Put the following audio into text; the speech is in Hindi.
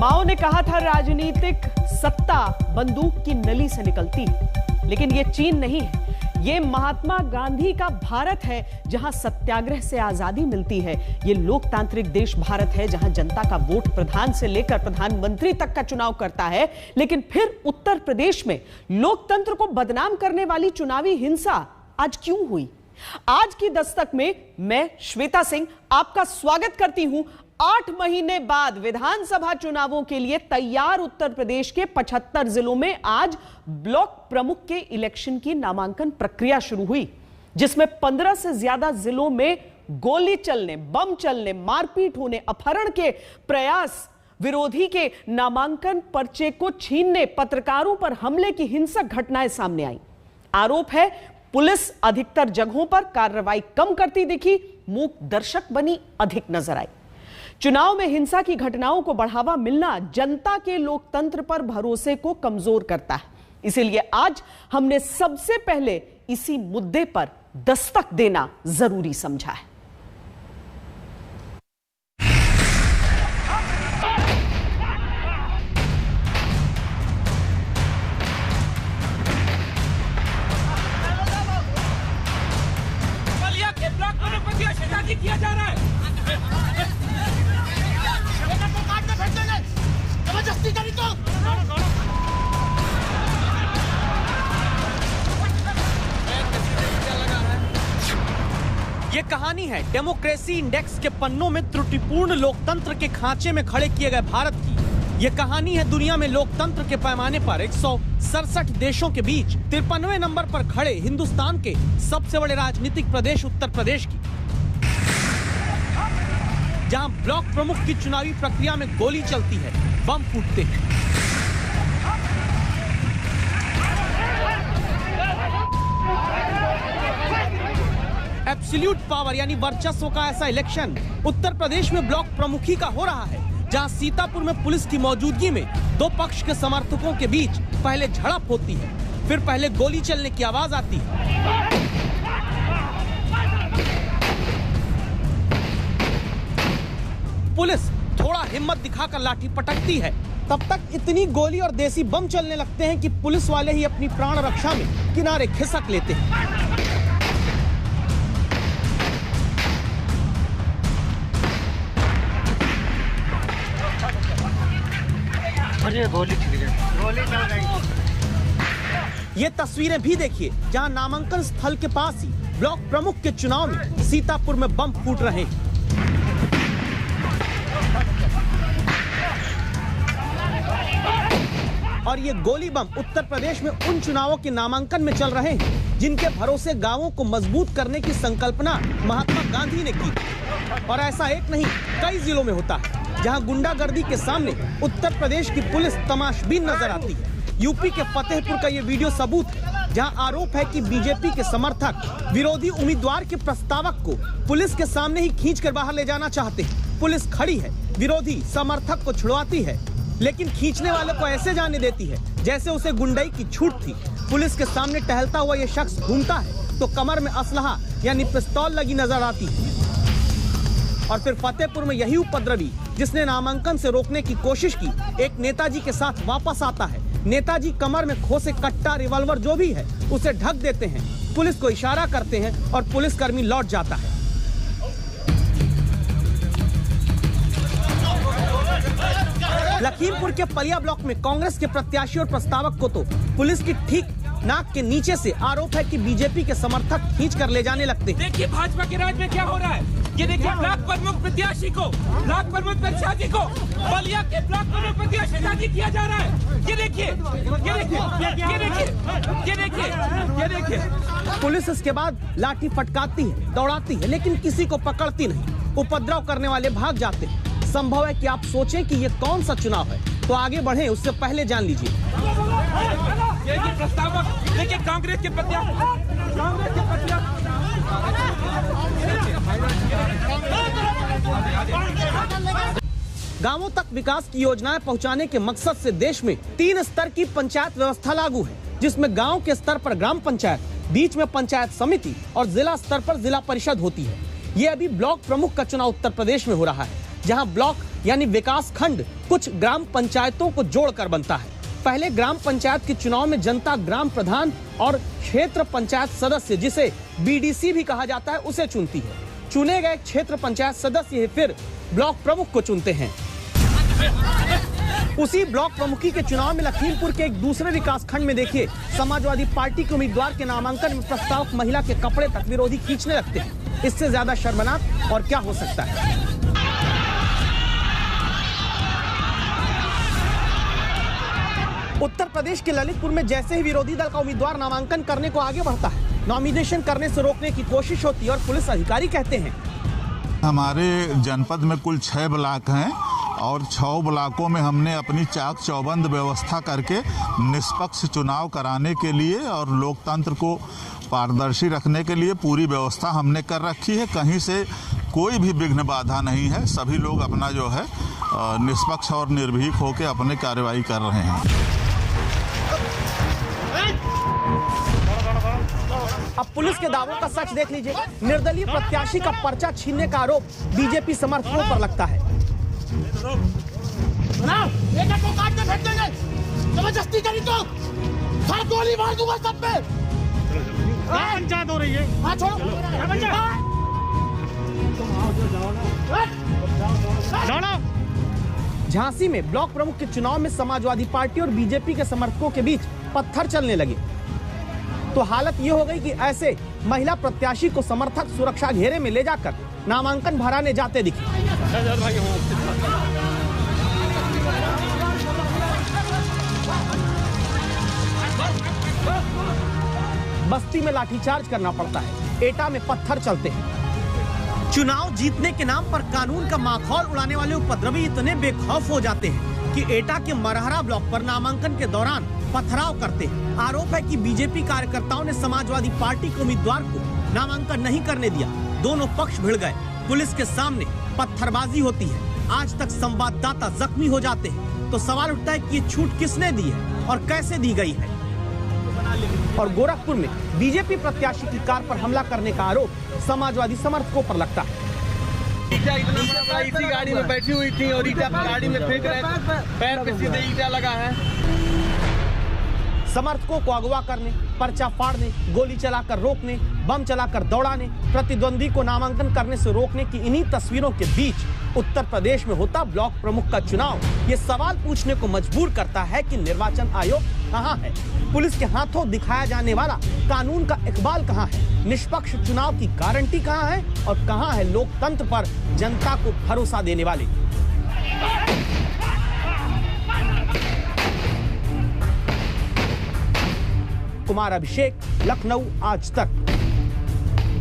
माओ ने कहा था राजनीतिक सत्ता बंदूक की नली से निकलती, लेकिन ये चीन नहीं है, ये महात्मा गांधी का भारत है जहां सत्याग्रह से आजादी मिलती है। ये लोकतांत्रिक देश भारत है जहां जनता का वोट प्रधान से लेकर प्रधानमंत्री तक का चुनाव करता है। लेकिन फिर उत्तर प्रदेश में लोकतंत्र को बदनाम करने वाली चुनावी हिंसा आज क्यों हुई? आज की दस्तक में मैं श्वेता सिंह आपका स्वागत करती हूं। 8 महीने बाद विधानसभा चुनावों के लिए तैयार उत्तर प्रदेश के 75 जिलों में आज ब्लॉक प्रमुख के इलेक्शन की नामांकन प्रक्रिया शुरू हुई, जिसमें 15 से ज्यादा जिलों में गोली चलने, बम चलने, मारपीट होने, अपहरण के प्रयास, विरोधी के नामांकन पर्चे को छीनने, पत्रकारों पर हमले की हिंसक घटनाएं सामने आई। आरोप है पुलिस अधिकतर जगहों पर कार्रवाई कम करती दिखी, मूक दर्शक बनी अधिक नजर आई। चुनाव में हिंसा की घटनाओं को बढ़ावा मिलना जनता के लोकतंत्र पर भरोसे को कमजोर करता है। इसीलिए आज हमने सबसे पहले इसी मुद्दे पर दस्तक देना जरूरी समझा है। किया जा रहा है, जबरदस्ती करी तो ये कहानी है डेमोक्रेसी इंडेक्स के पन्नों में त्रुटिपूर्ण लोकतंत्र के खांचे में खड़े किए गए भारत की। ये कहानी है दुनिया में लोकतंत्र के पैमाने पर 167 देशों के बीच 53वें नंबर पर खड़े हिंदुस्तान के सबसे बड़े राजनीतिक प्रदेश उत्तर प्रदेश की, जहां ब्लॉक प्रमुख की चुनावी प्रक्रिया में गोली चलती है, बम फूटते हैं। एब्सोल्यूट पावर यानी वर्चस्व का ऐसा इलेक्शन उत्तर प्रदेश में ब्लॉक प्रमुखी का हो रहा है, जहां सीतापुर में पुलिस की मौजूदगी में दो पक्ष के समर्थकों के बीच पहले झड़प होती है, फिर पहले गोली चलने की आवाज आती है। पुलिस थोड़ा हिम्मत दिखाकर लाठी पटकती है, तब तक इतनी गोली और देसी बम चलने लगते हैं कि पुलिस वाले ही अपनी प्राण रक्षा में किनारे खिसक लेते हैं। गोली चल गई। ये तस्वीरें भी देखिए, जहां नामांकन स्थल के पास ही ब्लॉक प्रमुख के चुनाव में सीतापुर में बम फूट रहे हैं। और ये गोली बम उत्तर प्रदेश में उन चुनावों के नामांकन में चल रहे हैं जिनके भरोसे गांवों को मजबूत करने की संकल्पना महात्मा गांधी ने की। और ऐसा एक नहीं, कई जिलों में होता है जहां गुंडागर्दी के सामने उत्तर प्रदेश की पुलिस तमाशबीन नजर आती है। यूपी के फतेहपुर का ये वीडियो सबूत है, जहां आरोप है कि बीजेपी के समर्थक विरोधी उम्मीदवार के प्रस्तावक को पुलिस के सामने ही खींचकर बाहर ले जाना चाहते हैं। पुलिस खड़ी है, विरोधी समर्थक को छुड़वाती है, लेकिन खींचने वाले को ऐसे जाने देती है जैसे उसे गुंडाई की छूट थी। पुलिस के सामने टहलता हुआ ये शख्स घूमता है तो कमर में असलहा यानी पिस्तौल लगी नजर आती है। और फिर फतेहपुर में यही उपद्रवी जिसने नामांकन से रोकने की कोशिश की, एक नेताजी के साथ वापस आता है। नेताजी कमर में खोसे कट्टा, रिवॉल्वर जो भी है उसे ढक देते हैं, पुलिस को इशारा करते हैं और पुलिसकर्मी लौट जाता है। लखीमपुर के पलिया ब्लॉक में कांग्रेस के प्रत्याशी और प्रस्तावक को तो पुलिस की ठीक नाक के नीचे से आरोप है कि बीजेपी के समर्थक खींच कर ले जाने लगते हैं। देखिए भाजपा के राज में क्या हो रहा है, ये देखिए ब्लॉक प्रमुख प्रत्याशी को, ब्लॉक प्रमुख प्रत्याशी को बलिया के ब्लॉक प्रमुख प्रत्याशी शादी किया जा रहा है। ये देखिए, ये देखिए, ये देखिए, ये देखिए, ये देखिए। पुलिस इसके बाद लाठी फटकारती है, दौड़ाती है, लेकिन किसी को पकड़ती नहीं। उपद्रव करने वाले भाग जाते हैं। संभव है कि आप सोचें कि ये कौन सा चुनाव है, तो आगे बढ़ें उससे पहले जान लीजिए। ये प्रस्तावक देखिए कांग्रेस के प्रत्याशी, कांग्रेस के प्रत्याशी। गांवों तक विकास की योजनाएं पहुंचाने के मकसद से देश में 3 स्तर की पंचायत व्यवस्था लागू है, जिसमें गांव के स्तर पर ग्राम पंचायत, बीच में पंचायत समिति और जिला स्तर पर जिला परिषद होती है। ये अभी ब्लॉक प्रमुख का चुनाव उत्तर प्रदेश में हो रहा है। जहां ब्लॉक यानी विकास खंड कुछ ग्राम पंचायतों को जोड़कर बनता है। पहले ग्राम पंचायत के चुनाव में जनता ग्राम प्रधान और क्षेत्र पंचायत सदस्य, जिसे बीडीसी भी कहा जाता है, उसे चुनती है। चुने गए क्षेत्र पंचायत सदस्य फिर ब्लॉक प्रमुख को चुनते हैं। उसी ब्लॉक प्रमुखी के चुनाव में लखीमपुर के एक दूसरे विकास खंड में देखिए, समाजवादी पार्टी के उम्मीदवार के नामांकन में प्रस्तावक महिला के कपड़े तक विरोधी खींचने लगते हैं। इससे ज्यादा शर्मनाक और क्या हो सकता है। उत्तर प्रदेश के ललितपुर में जैसे ही विरोधी दल का उम्मीदवार नामांकन करने को आगे बढ़ता है, नॉमिनेशन करने से रोकने की कोशिश होती है और पुलिस अधिकारी कहते हैं, हमारे जनपद में कुल 6 ब्लॉक हैं और 6 ब्लॉकों में हमने अपनी चाक चौबंद व्यवस्था करके निष्पक्ष चुनाव कराने के लिए और लोकतंत्र को पारदर्शी रखने के लिए पूरी व्यवस्था हमने कर रखी है। कहीं से कोई भी विघ्न बाधा नहीं है। सभी लोग अपना जो है निष्पक्ष और निर्भीक होकर अपने कार्रवाई कर रहे हैं। अब पुलिस के दावों का सच देख लीजिए। निर्दलीय प्रत्याशी का पर्चा छीनने का आरोप बीजेपी समर्थकों पर लगता है। को काट के फेंक देंगे, जबरदस्ती करी तो गोली मार दूंगा सब पे। पंचायत हो रही है। हाँ छोड़ो। झांसी में ब्लॉक प्रमुख के चुनाव में समाजवादी पार्टी और बीजेपी के समर्थकों के बीच पत्थर चलने लगे तो हालत ये हो गई कि ऐसे महिला प्रत्याशी को समर्थक सुरक्षा घेरे में ले जाकर नामांकन भराने जाते दिखे। बस्ती में लाठीचार्ज करना पड़ता है, एटा में पत्थर चलते हैं। चुनाव जीतने के नाम पर कानून का माखौल उड़ाने वाले उपद्रवी इतने बेखौफ हो जाते हैं कि एटा के मरहरा ब्लॉक पर नामांकन के दौरान पथराव करते हैं। आरोप है कि बीजेपी कार्यकर्ताओं ने समाजवादी पार्टी के उम्मीदवार को नामांकन नहीं करने दिया। दोनों पक्ष भिड़ गए। पुलिस के सामने पत्थरबाजी होती है। आज तक संवाददाता जख्मी हो जाते हैं। तो सवाल उठता है कि ये छूट किसने दी है और कैसे दी गई है। और गोरखपुर में बीजेपी प्रत्याशी की कार पर हमला करने का आरोप समाजवादी समर्थकों पर लगता है। ईटा इतना बड़ा इसी गाड़ी में बैठी हुई थी और ईटा गाड़ी में फेंक रहे थे, पैर पे सीधे ईटा लगा है। समर्थकों को अगवा करने, पर्चा फाड़ने, गोली चलाकर रोकने, बम चलाकर दौड़ाने, प्रतिद्वंदी को नामांकन करने से रोकने की इन्हीं तस्वीरों के बीच उत्तर प्रदेश में होता ब्लॉक प्रमुख का चुनाव ये सवाल पूछने को मजबूर करता है कि निर्वाचन आयोग कहां है? पुलिस के हाथों दिखाया जाने वाला कानून का इकबाल कहां है? निष्पक्ष चुनाव की गारंटी कहां है? और कहां है लोकतंत्र पर जनता को भरोसा देने वाले? कुमार अभिषेक, लखनऊ आज तक।